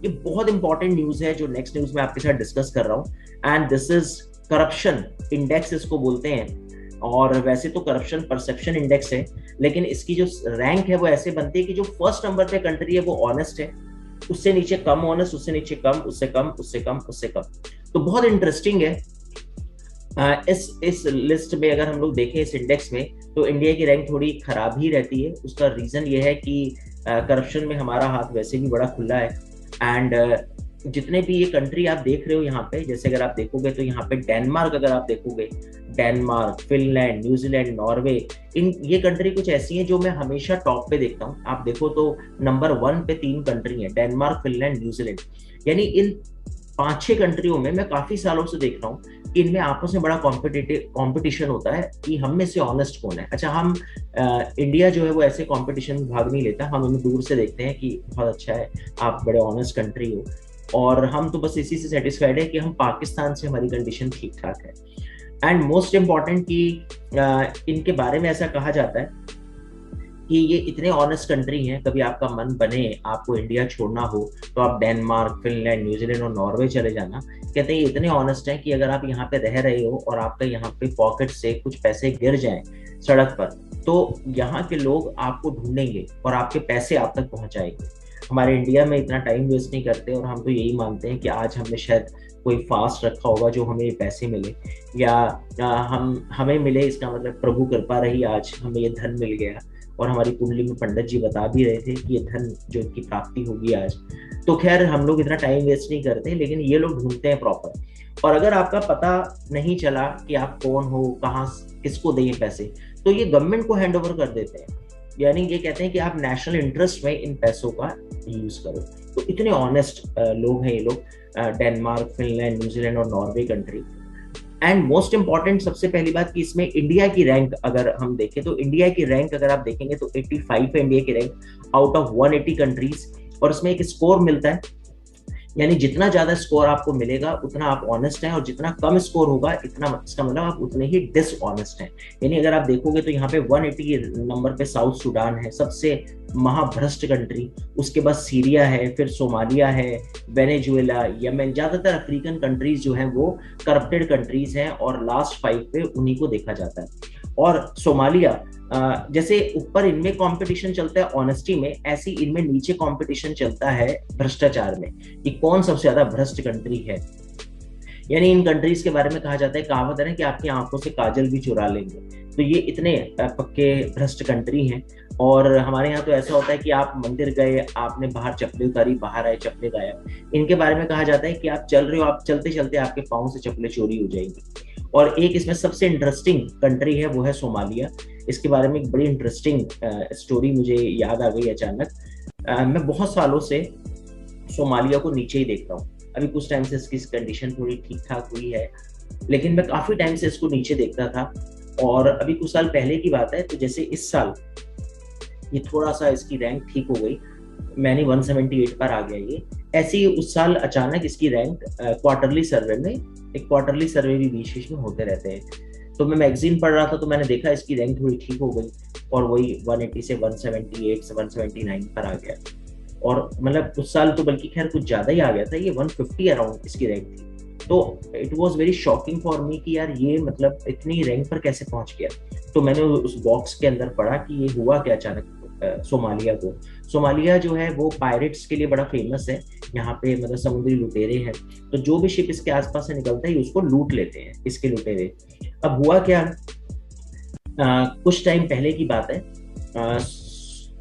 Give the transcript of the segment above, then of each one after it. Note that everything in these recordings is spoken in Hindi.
ये बहुत इंपॉर्टेंट न्यूज है जो नेक्स्ट न्यूज में आपके साथ डिस्कस कर रहा हूँ, and this is corruption index इसको बोलते हैं। और वैसे तो करप्शन परसेप्शन इंडेक्स है, लेकिन इसकी जो रैंक है वो ऐसे बनती है कि जो फर्स्ट नंबर पे कंट्री है वो ऑनेस्ट है, उससे नीचे कम ऑनेस्ट, उससे नीचे कम, उससे कम, उससे कम, उससे कम। तो बहुत इंटरेस्टिंग है। इस लिस्ट में अगर हम लोग देखें इस इंडेक्स में, तो इंडिया की रैंक थोड़ी खराब ही रहती है। उसका रीजन ये है कि करप्शन में हमारा हाथ वैसे भी बड़ा खुला है। एंड जितने भी ये कंट्री आप देख रहे हो यहाँ पे, जैसे अगर आप देखोगे तो यहाँ पे डेनमार्क, अगर आप देखोगे डेनमार्क, फिनलैंड, न्यूजीलैंड, नॉर्वे, इन ये कंट्री कुछ ऐसी हैं जो मैं हमेशा टॉप पे देखता हूँ। आप देखो तो नंबर 1 पे 3 कंट्री है, डेनमार्क, फिनलैंड, न्यूजीलैंड। यानी इन 5-6 कंट्रियों में मैं काफी सालों से देख रहा हूँ कि इनमें आपस में बड़ा कंपटीशन होता है कि हम में से ऑनेस्ट कौन है। अच्छा, हम इंडिया जो है वो ऐसे कंपटीशन में भाग नहीं लेता, हम उन्हें दूर से देखते हैं कि बहुत अच्छा है, आप बड़े ऑनेस्ट कंट्री हो, और हम तो बस इसी से सेटिस्फाइड है कि हम पाकिस्तान से हमारी कंडीशन ठीक ठाक है। एंड मोस्ट इम्पॉर्टेंट कि इनके बारे में ऐसा कहा जाता है कि ये इतने ऑनेस्ट कंट्री हैं, कभी आपका मन बने आपको इंडिया छोड़ना हो तो आप डेनमार्क, फिनलैंड, न्यूजीलैंड और नॉर्वे चले जाना। कहते हैं ये इतने ऑनेस्ट हैं कि अगर आप यहाँ पे रह रहे हो और आपका यहाँ पे पॉकेट से कुछ पैसे गिर जाएं सड़क पर, तो यहाँ के लोग आपको ढूंढेंगे और आपके पैसे आप तक पहुंचाएंगे। हमारे इंडिया में इतना टाइम वेस्ट नहीं करते, और हम तो यही मानते हैं कि आज हमने शायद कोई फास्ट रखा होगा जो हमें पैसे मिले, या हम हमें मिले, इसका मतलब प्रभु कृपा रही, आज हमें ये धन मिल गया। और हमारी कुंडली में पंडित जी बता भी रहे थे कि ये धन जो इनकी प्राप्ति होगी आज। तो खैर हम लोग इतना टाइम वेस्ट नहीं करते, लेकिन ये लोग ढूंढते हैं प्रॉपर। और अगर आपका पता नहीं चला कि आप कौन हो, कहाँ, किसको दें पैसे, तो ये गवर्नमेंट को हैंड ओवर कर देते हैं। यानी ये कहते हैं कि आप नेशनल इंटरेस्ट में इन पैसों का यूज करो। तो इतने ऑनेस्ट लोग हैं ये लोग, डेनमार्क, फिनलैंड, न्यूजीलैंड और Norway country. And most important, सबसे पहली बात कि इसमें इंडिया की रैंक अगर हम देखें, तो इंडिया की रैंक अगर आप देखेंगे तो 85 है इंडिया की रैंक आउट ऑफ 180 कंट्रीज। और इसमें एक स्कोर मिलता है, यानी जितना ज्यादा स्कोर आपको मिलेगा उतना आप ऑनेस्ट हैं, और जितना कम स्कोर होगा इतना, इसका मतलब आप उतने ही डिसऑनेस्ट हैं। यानी अगर आप देखोगे तो यहाँ पे 180 नंबर पे साउथ सूडान है, सबसे महाभ्रष्ट कंट्री। उसके बाद सीरिया है, फिर सोमालिया है, वेनेजुएला, यमन। ज्यादातर अफ्रीकन कंट्रीज जो हैं वो करप्टेड कंट्रीज हैं, और लास्ट 5 पे उन्हीं को देखा जाता है। और सोमालिया, जैसे ऊपर इनमें कंपटीशन चलता है ऑनेस्टी में, ऐसी इनमें नीचे कंपटीशन चलता है भ्रष्टाचार में, कि कौन सबसे ज्यादा भ्रष्ट कंट्री है। यानी इन कंट्रीज के बारे में कहा जाता है, कहावत है ना कि आपकी आंखों से काजल भी चुरा लेंगे। तो ये इतने पक्के भ्रष्ट कंट्री हैं। और हमारे यहाँ तो ऐसा होता है कि आप मंदिर गए, आपने बाहर चप्पलें उतारी, बाहर आए चप्पलें गायब। इनके बारे में कहा जाता है कि आप चल रहे हो, आप चलते चलते आपके पाँव से चप्पलें चोरी हो जाएंगी। और एक इसमें सबसे इंटरेस्टिंग कंट्री है, वो है सोमालिया। इसके बारे में एक बड़ी इंटरेस्टिंग स्टोरी मुझे याद आ गई अचानक। मैं बहुत सालों से सोमालिया को नीचे ही देखता हूँ। अभी कुछ टाइम से इसकी कंडीशन थोड़ी ठीक ठाक हुई है, लेकिन मैं काफी टाइम से इसको नीचे देखता था। और अभी कुछ साल पहले की बात है, तो जैसे इस साल ये थोड़ा सा इसकी रैंक ठीक हो गई, मैंने 178 पर आ गया ये। ऐसे ही उस साल अचानक इसकी रैंक क्वार्टरली सर्वे में, एक क्वार्टरली सर्वे भी बीच बीच में होते रहते हैं, तो मैं मैगजीन पढ़ रहा था, तो मैंने देखा इसकी रैंक थोड़ी ठीक हो गई, और वही 180 से 178 से 179 पर आ गया। और मतलब उस साल तो बल्कि खैर कुछ ज्यादा ही आ गया था, ये 150 अराउंड इसकी रैंक थी। तो it was very shocking for me कि यार ये मतलब इतनी रैंक पर कैसे पहुंच गया। तो मैंने उस बॉक्स के अंदर पढ़ा कि ये हुआ क्या अचानक सोमालिया को। सोमालिया जो है वो पायरेट्स के लिए बड़ा फेमस है। यहाँ पे मतलब समुद्री लुटेरे हैं, तो जो भी शिप इसके आसपास से निकलता है उसको लूट लेते हैं इसके लुटेरे। अब हुआ क्या, कुछ टाइम पहले की बात है।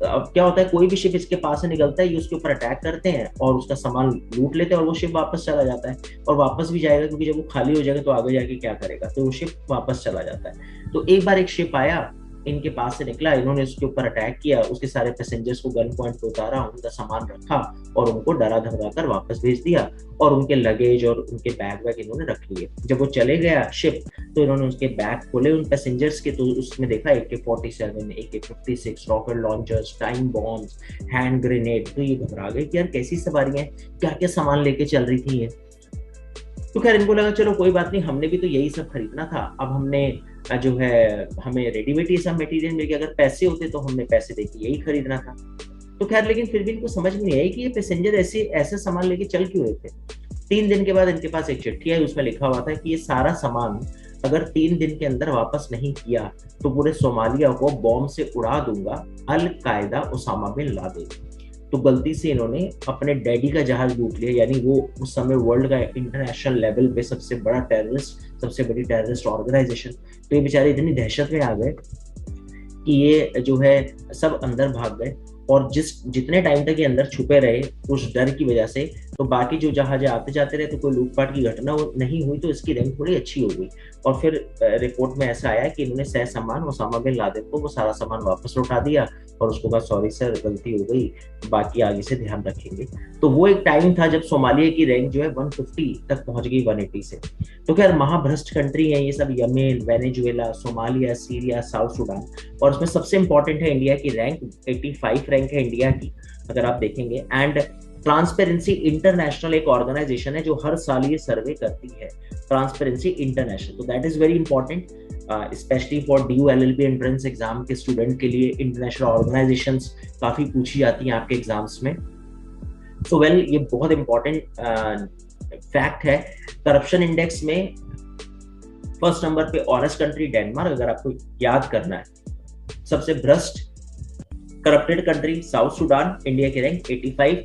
अब क्या होता है, कोई भी शिप इसके पास से निकलता है, ये उसके ऊपर अटैक करते हैं और उसका सामान लूट लेते हैं, और वो शिप वापस चला जाता है। और वापस भी जाएगा, क्योंकि जब वो खाली हो जाएगा तो आगे जाके क्या करेगा, तो वो शिप वापस चला जाता है। तो एक बार एक शिप आया, इनके पास से निकला, इन्होंने उसके ऊपर अटैक किया, उसके सारे पैसेंजर्स को गन पॉइंट पे उतारा, उनका सामान रखा और उनको डरा धमका कर वापस भेज दिया, और उनके लगेज और उनके बैग वैग इन्होंने रख लिए। जब वो चले गया शिप, तो इन्होंने उसके बैग खोले उन पैसेंजर्स के, तो उसमें देखा AK-47, AK-56, rocket launchers, time bombs, hand grenade. तो ये घबरा गए कि यार कैसी सवारियां, क्या क्या सामान लेके चल रही थी ये। तो खैर इनको लगा चलो कोई बात नहीं, हमने भी तो यही सब खरीदना था, अब हमने जो है हमें रेडीमेड ये सब मटेरियल मिल गया, अगर पैसे होते तो हमने पैसे देके यही खरीदना था। तो खैर लेकिन फिर भी इनको समझ में नहीं आई कि ये पैसेंजर ऐसे ऐसे सामान लेके चल क्यों रहे थे। 3 दिन के बाद इनके पास एक चिट्ठी आई, उसमें लिखा हुआ था कि ये सारा सामान अगर 3 दिन के अंदर वापस नहीं किया तो पूरे सोमालिया को बॉम्ब से उड़ा दूंगा, अल कायदा उसामा बिन लादेन। तो गलती से इन्होंने अपने डैडी का जहाज लूट लिया, यानी वो उस समय वर्ल्ड का इंटरनेशनल लेवल पे सबसे बड़ा टेररिस्ट, सबसे बड़ी टेररिस्ट ऑर्गेनाइजेशन। तो ये बेचारे इतनी दहशत में आ गए कि ये जो है सब अंदर भाग गए, और जितने टाइम तक ये अंदर छुपे रहे उस डर की वजह से, तो बाकी जो जहाज आते जाते रहे तो कोई लूटपाट की घटना नहीं हुई, तो इसकी रैंक थोड़ी अच्छी हो गई। और फिर रिपोर्ट में ऐसा आया कि इन्होंने सह सामान ओसामा बिन लादेन को वो सारा सामान वापस लौटा दिया और उसको कहा सॉरी सर गलती हो गई, बाकी आगे से ध्यान रखेंगे। तो वो एक टाइम था जब सोमालिया की रैंक जो है 150 तक पहुंच गई 180 से। तो खैर महाभ्रष्ट कंट्री है ये सब, Yemen, Venezuela, Somalia, Syria, south Sudan. और उसमें सबसे इंपॉर्टेंट है इंडिया की रैंक, 85 रैंक है इंडिया की अगर आप देखेंगे। एंड ट्रांसपेरेंसी इंटरनेशनल एक ऑर्गेनाइजेशन है जो हर साल ये सर्वे करती है, ट्रांसपेरेंसी इंटरनेशनल। तो that is very important specially for DU LLB entrance exam के स्टूडेंट के लिए। इंटरनेशनल ऑर्गेनाइजेशंस काफी पूछी जाती हैं आपके एग्जाम्स में। सो वेल ये बहुत इंपॉर्टेंट फैक्ट है। करप्शन इंडेक्स में फर्स्ट नंबर पे ऑनेस्ट कंट्री डेनमार्क, अगर आपको याद करना है। सबसे भ्रष्ट corrupted country south Sudan, India की रैंक 85।